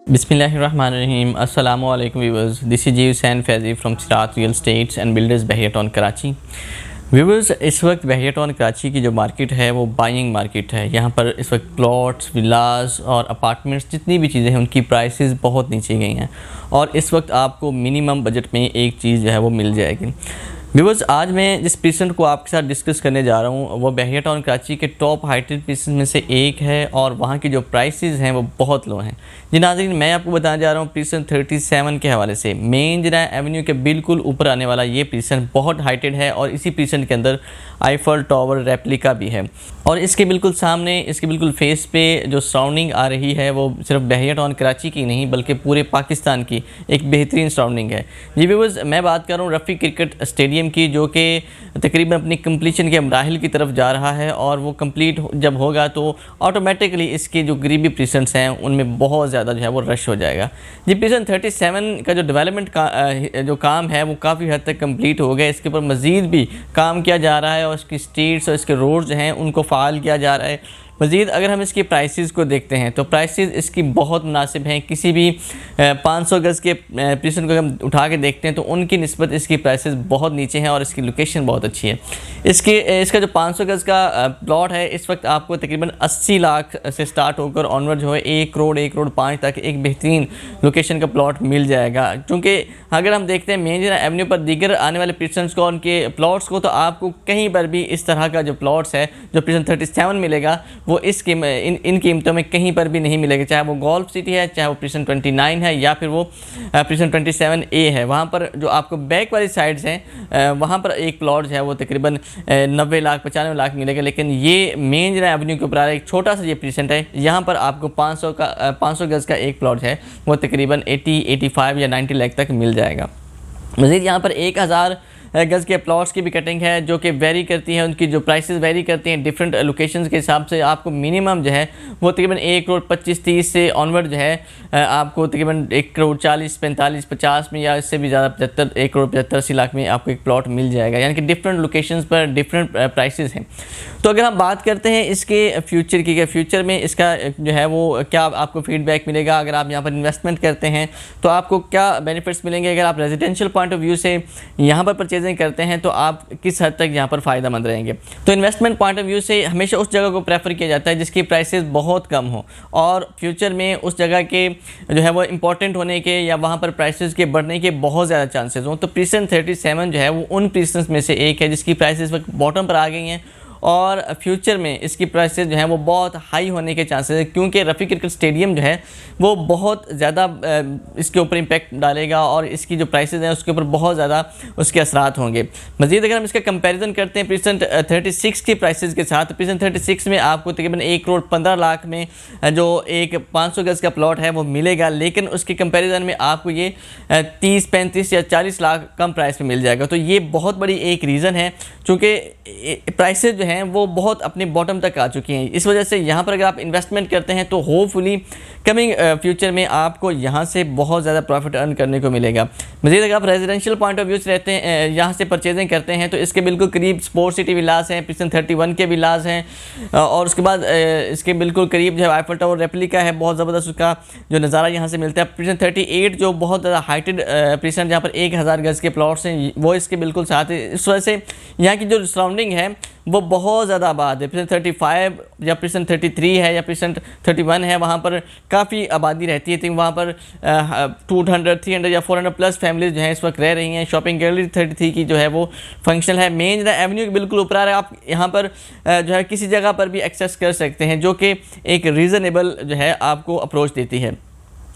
बिस्मिल्लाहिर्रहमानिर्रहीम। अस्सलामु अलैकुम व्यूअर्स, दिस इज जीव सैन फैज़ी फ्रॉम सिरात रियल एस्टेट्स एंड बिल्डर्स बहिया टाउन कराची। व्यूअर्स, इस वक्त बहिया टाउन कराची की जो मार्केट है वो बाइंग मार्केट है। यहाँ पर इस वक्त प्लॉट्स, विलास और अपार्टमेंट्स जितनी भी चीज़ें हैं उनकी प्राइसेस बहुत नीचे गई हैं और इस वक्त आपको मिनिमम बजट में एक चीज़ जो है वो मिल जाएगी। व्यूअर्स, आज मैं जिस पीसेंट को आपके साथ डिस्कस करने जा रहा हूँ वो बहिया टाउन कराची के टॉप हाइटेड पीसेंट में से एक है और वहाँ की जो प्राइसेस हैं वो बहुत लो हैं। जी नाज़रीन, मैं आपको बताने जा रहा हूँ पीसेंट 37 के हवाले से। मेन जना एवेन्यू के बिल्कुल ऊपर आने वाला ये पीसेंट बहुत हाइटेड है और इसी पीसेंट के अंदर आईफल टावर रेप्लिका भी है और इसके बिल्कुल सामने, इसके बिल्कुल फेस पे जो सराउंडिंग आ रही है वो सिर्फ बहिया टाउन कराची की नहीं बल्कि पूरे पाकिस्तान की एक बेहतरीन सराउंडिंग है। जी व्यूअर्स, मैं बात कर रहा हूँ रफ़ी क्रिकेट स्टेडियम की, जो कि तकरीबन अपनी कंप्लीशन के मराहिल की तरफ जा रहा है और वो कंप्लीट जब होगा तो ऑटोमेटिकली इसके जो करीबी प्रीसेंट्स हैं उनमें बहुत ज़्यादा जो है वो रश हो जाएगा। जी पीसेंट 37 का जो डेवलपमेंट का जो काम है वो काफ़ी हद तक कंप्लीट हो गया। इसके ऊपर मज़ीद भी काम किया जा रहा है और इसकी स्ट्रीट्स और इसके रोड्स जो हैं उनको फ़ाल किया जा रहा है। मज़ीद अगर हम इसकी प्राइसेस को देखते हैं तो प्राइसेस इसकी बहुत मुनासिब हैं। किसी भी 500 गज़ के प्रीसेंट को हम उठा के देखते हैं तो उनकी निस्बत इसकी प्राइसेस बहुत नीचे हैं और इसकी लोकेशन बहुत अच्छी है। इसका जो 500 गज़ का प्लॉट है इस वक्त आपको तकरीबन 80 लाख से स्टार्ट होकर ऑनवर्ड जो है 1 करोड़ 5 तक एक बेहतरीन लोकेशन का प्लॉट मिल जाएगा। क्योंकि अगर हम देखते हैं मेन एवेन्यू पर दीगर आने वाले प्रीसेंट्स को, उनके प्लॉट्स को, तो आपको कहीं पर भी इस तरह का जो प्लॉट्स है जो प्रीसेंट 37 मिलेगा वो इन कीमतों में कहीं पर भी नहीं मिलेगा। चाहे वो गोल्फ सिटी है, चाहे वो प्रीसेंट 29 है या फिर वो प्रीसेंट 27A है। वहाँ पर जो आपको बैक वाली साइड्स हैं वहाँ पर एक प्लॉट जो है वो तकरीबन 90 लाख 95 लाख मिलेगा। लेकिन ये मेन जो एवेन्यू के ऊपर एक छोटा सा ये प्रीसेंट है, यहाँ पर आपको 500 गज़ का एक प्लॉट है वो तकरीबन 80, 85 या 90 लाख तक मिल जाएगा। मज़ीद यहाँ पर 1000 गज़ के प्लॉट्स की भी कटिंग है जो कि वेरी करती है, उनकी जो प्राइसेस वेरी करती हैं डिफरेंट लोकेशंस के हिसाब से। आपको मिनिमम जो है वो तकरीबन 1 करोड़ 25-30 से ऑनवर्ड जो है आपको तकरीबन 1 करोड़ 40, 45, 50 में या इससे भी ज़्यादा 75, 1 करोड़ 75-80 लाख में आपको एक प्लॉट मिल जाएगा। यानी कि डिफरेंट लोकेशंस पर डिफरेंट प्राइसेस हैं। तो अगर हम बात करते हैं इसके फ्यूचर की, फ्यूचर में इसका जो है वो क्या आपको फीडबैक मिलेगा, अगर आप यहाँ पर इन्वेस्टमेंट करते हैं तो आपको क्या बेनिफिट्स मिलेंगे, अगर आप रेजिडेंशियल पॉइंट ऑफ व्यू से यहाँ पर परचेजिंग करते हैं तो आप किस हद तक यहाँ पर फ़ायदा मंद रहेंगे। तो इन्वेस्टमेंट पॉइंट ऑफ व्यू से हमेशा उस जगह को प्रेफर किया जाता है जिसकी प्राइसेस बहुत कम हो और फ्यूचर में उस जगह के जो है वो इंपॉर्टेंट होने के या वहाँ पर प्राइसेस के बढ़ने के बहुत ज़्यादा चांसेस हों। तो प्रीसेंट 37 जो है वो उन प्रीसेंट्स में से एक है जिसकी प्राइसेस वक्त बॉटम पर आ गई हैं और फ्यूचर में इसकी प्राइसेस जो हैं वो बहुत हाई होने के चांसेस है, क्योंकि रफ़ी क्रिकेट स्टेडियम जो है वो बहुत ज़्यादा इसके ऊपर इम्पैक्ट डालेगा और इसकी जो प्राइसेस हैं उसके ऊपर बहुत ज़्यादा उसके असरात होंगे। मज़ीद अगर हम इसका कंपैरिजन करते हैं प्रीसेंट 36 की प्राइसेस के साथ, प्रीसेंट 36 में आपको तकरीबन 1 करोड़ 15 लाख में जो एक 500 गज़ का प्लॉट है वो मिलेगा, लेकिन उसके कंपेरिजन में आपको ये 30, 35 या 40 लाख कम प्राइस में मिल जाएगा। तो ये बहुत बड़ी एक रीज़न है, चूँकि प्राइसेस जो हैं वो बहुत अपने बॉटम तक आ चुकी हैं। इस वजह से यहाँ पर अगर आप इन्वेस्टमेंट करते हैं तो होपफुली कमिंग फ्यूचर में आपको यहाँ से बहुत ज़्यादा प्रॉफिट अर्न करने को मिलेगा। मज़ीद अगर आप रेजिडेंशियल पॉइंट ऑफ व्यू से रहते हैं, यहाँ से परचेजिंग करते हैं तो इसके बिल्कुल करीब स्पोर्ट सिटी विलास हैं, प्रीसेंट 31 के विलास हैं और उसके बाद इसके बिल्कुल करीब जो है आईफल टावर रेप्लिका है, बहुत ज़बरदस्त उसका जो नज़ारा यहाँ से मिलता है। प्रीसेंट 38 जो बहुत ज़्यादा हाइटेड प्रीसेंट जहाँ पर 1000 गज़ के प्लॉट्स हैं वो इसके बिल्कुल साथ है। इस वजह से यहाँ की जो सराउंडिंग है वो बहुत ज़्यादा आबाद है। प्रीसेंट 35 या प्रीसेंट 33 है या प्रीसेंट 31 है, वहाँ पर काफ़ी आबादी रहती है। तो वहाँ पर 200, 300 या 400 प्लस फैमिलीज जो हैं इस वक्त रह रही हैं। शॉपिंग गैलरी 33 की जो है वो फंक्शनल है। मेन एवेन्यू के बिल्कुल ऊपर आ रहा है, आप यहाँ पर जो है किसी जगह पर भी एक्सेस कर सकते हैं जो कि एक रीज़नेबल जो है आपको अप्रोच देती है।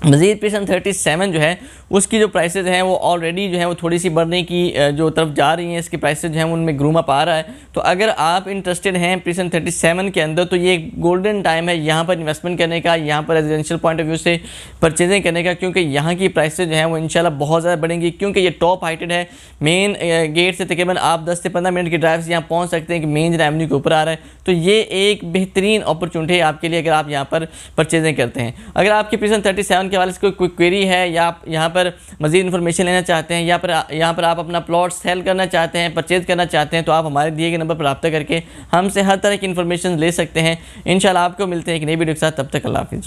मज़ीद प्रीसेंट 37 जो है उसकी जो प्राइसेस हैं वो ऑलरेडी जो है वो थोड़ी सी बढ़ने की जो तरफ जा रही हैं। इसकी प्राइसेस जो हैं उनमें ग्रूम अप आ रहा है। तो अगर आप इंटरेस्टेड हैं प्रीसेंट 37 के अंदर तो ये गोल्डन टाइम है यहाँ पर इन्वेस्टमेंट करने का, यहाँ पर रेजिडेंशियल पॉइंट ऑफ व्यू से परचेजिंग करने का, क्योंकि यहाँ की प्राइसेस जो हैं वो इंशाल्लाह बहुत ज़्यादा बढ़ेंगी। क्योंकि ये टॉप हाइटेड है, मेन गेट से तकरीबन आप 10 से 15 मिनट की ड्राइव से यहाँ पहुँच सकते हैं कि मेन एवेन्यू के ऊपर आ रहा है। तो ये एक बेहतरीन अपॉर्चुनिटी है आपके लिए अगर आप यहाँ पर परचेजिंग करते हैं। अगर आपकी प्रीसेंट 37 के हवाले से कोई क्वेरी है या आप यहाँ पर मज़ीद इन्फॉर्मेशन लेना चाहते हैं या यहाँ पर आप अपना प्लॉट सेल करना चाहते हैं, परचेज़ करना चाहते हैं, तो आप हमारे दिए गए नंबर पर रब्ता करके हमसे हर तरह की इन्फॉर्मेशन ले सकते हैं। इंशाल्लाह आपको मिलते हैं एक नई वीडियो के साथ। तब तक अल्लाह हाफ़िज़।